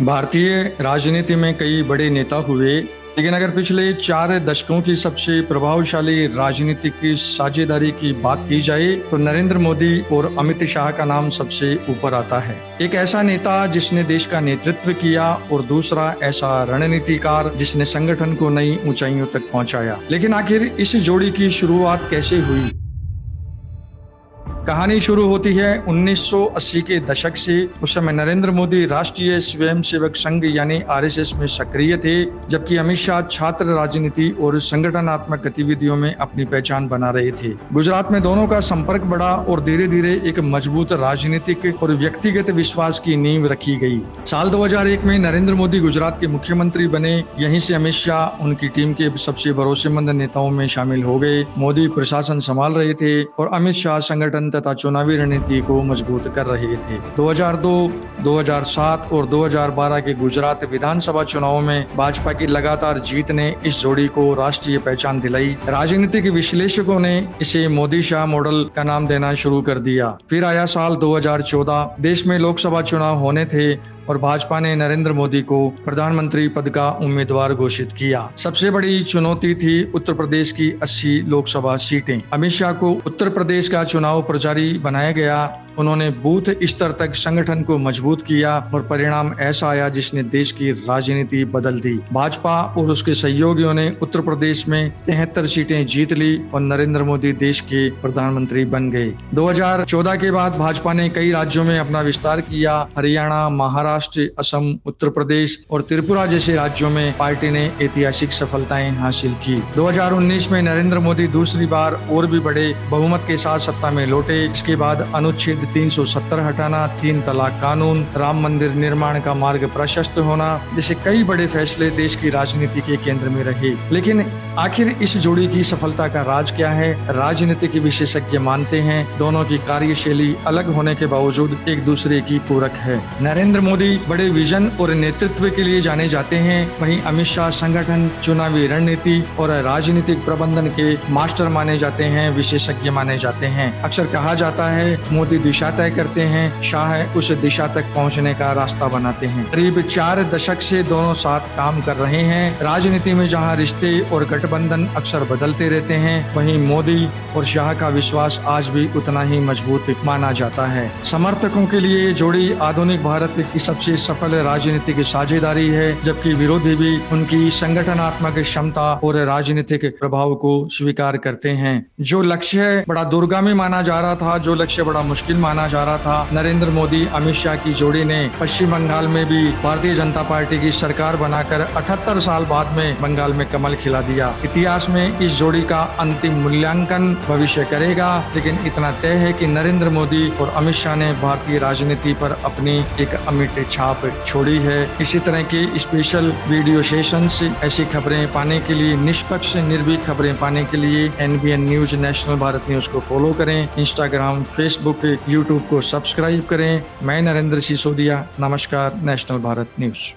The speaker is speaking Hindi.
भारतीय राजनीति में कई बड़े नेता हुए, लेकिन अगर पिछले 4 दशकों की सबसे प्रभावशाली राजनीतिक साझेदारी की बात की जाए तो नरेंद्र मोदी और अमित शाह का नाम सबसे ऊपर आता है। एक ऐसा नेता जिसने देश का नेतृत्व किया और दूसरा ऐसा रणनीतिकार जिसने संगठन को नई ऊंचाइयों तक पहुंचाया। लेकिन आखिर इस जोड़ी की शुरुआत कैसे हुई? कहानी शुरू होती है 1980 के दशक से। उस समय नरेंद्र मोदी राष्ट्रीय स्वयंसेवक संघ यानी आरएसएस में सक्रिय थे, जबकि अमित शाह छात्र राजनीति और संगठनात्मक गतिविधियों में अपनी पहचान बना रहे थे। गुजरात में दोनों का संपर्क बढ़ा और धीरे धीरे एक मजबूत राजनीतिक और व्यक्तिगत विश्वास की नींव रखी गई। साल 2001 में नरेंद्र मोदी गुजरात के मुख्यमंत्री बने। यहीं से अमित शाह उनकी टीम के सबसे भरोसेमंद नेताओं में शामिल हो गए। मोदी प्रशासन संभाल रहे थे और अमित शाह संगठन तथा चुनावी रणनीति को मजबूत कर रहे थे। 2002, 2007 और 2012 के गुजरात विधानसभा चुनावों में भाजपा की लगातार जीत ने इस जोड़ी को राष्ट्रीय पहचान दिलाई। राजनीतिक विश्लेषकों ने इसे मोदी शाह मॉडल का नाम देना शुरू कर दिया। फिर आया साल 2014। देश में लोकसभा चुनाव होने थे और भाजपा ने नरेंद्र मोदी को प्रधानमंत्री पद का उम्मीदवार घोषित किया। सबसे बड़ी चुनौती थी उत्तर प्रदेश की 80 लोकसभा सीटें। अमित शाह को उत्तर प्रदेश का चुनाव प्रचारी बनाया गया। उन्होंने बूथ स्तर तक संगठन को मजबूत किया और परिणाम ऐसा आया जिसने देश की राजनीति बदल दी। भाजपा और उसके सहयोगियों ने उत्तर प्रदेश में 73 सीटें जीत ली और नरेंद्र मोदी देश के प्रधानमंत्री बन गए। 2014 के बाद भाजपा ने कई राज्यों में अपना विस्तार किया। हरियाणा, महाराष्ट्र, असम, उत्तर प्रदेश और त्रिपुरा जैसे राज्यों में पार्टी ने ऐतिहासिक सफलताएं हासिल की। 2019 में नरेंद्र मोदी दूसरी बार और भी बड़े बहुमत के साथ सत्ता में लौटे। इसके बाद अनुच्छेद 370 हटाना, 3 तलाक कानून, राम मंदिर निर्माण का मार्ग प्रशस्त होना जैसे कई बड़े फैसले देश की राजनीति के केंद्र में रहे। लेकिन आखिर इस जोड़ी की सफलता का राज क्या है? राजनीतिक विशेषज्ञ मानते हैं दोनों की कार्यशैली अलग होने के बावजूद एक दूसरे की पूरक है। नरेंद्र मोदी बड़े विजन और नेतृत्व के लिए जाने जाते हैं, वहीं अमित शाह संगठन, चुनावी रणनीति और राजनीतिक प्रबंधन के मास्टर माने जाते हैं, विशेषज्ञ माने जाते हैं। अक्सर कहा जाता है मोदी दिशा तय करते हैं, शाह उस दिशा तक पहुंचने का रास्ता बनाते हैं। करीब 4 दशक से दोनों साथ काम कर रहे हैं। राजनीति में जहां रिश्ते और गठबंधन अक्सर बदलते रहते हैं, वहीं मोदी और शाह का विश्वास आज भी उतना ही मजबूत माना जाता है। समर्थकों के लिए जोड़ी आधुनिक भारत की सबसे सफल राजनीतिक साझेदारी है, जबकि विरोधी भी उनकी संगठनात्मक क्षमता और राजनीतिक प्रभाव को स्वीकार करते हैं। जो लक्ष्य बड़ा दूरगामी माना जा रहा था, जो लक्ष्य बड़ा मुश्किल माना जा रहा था, नरेंद्र मोदी अमित शाह की जोड़ी ने पश्चिम बंगाल में भी भारतीय जनता पार्टी की सरकार बनाकर 78 साल बाद में बंगाल में कमल खिला दिया। इतिहास में इस जोड़ी का अंतिम मूल्यांकन भविष्य करेगा, लेकिन इतना तय है कि नरेंद्र मोदी और अमित शाह ने भारतीय राजनीति पर अपनी एक अमिट छाप छोड़ी है। इसी तरह के स्पेशल वीडियो सेशंस, ऐसी खबरें पाने के लिए, निष्पक्ष निर्भीक खबरें पाने के लिए NBN news, national Bharat news को फॉलो करें। इंस्टाग्राम, फेसबुक, यूट्यूब को सब्सक्राइब करें। मैं नरेंद्र सिसोदिया। नमस्कार। National Bharat news.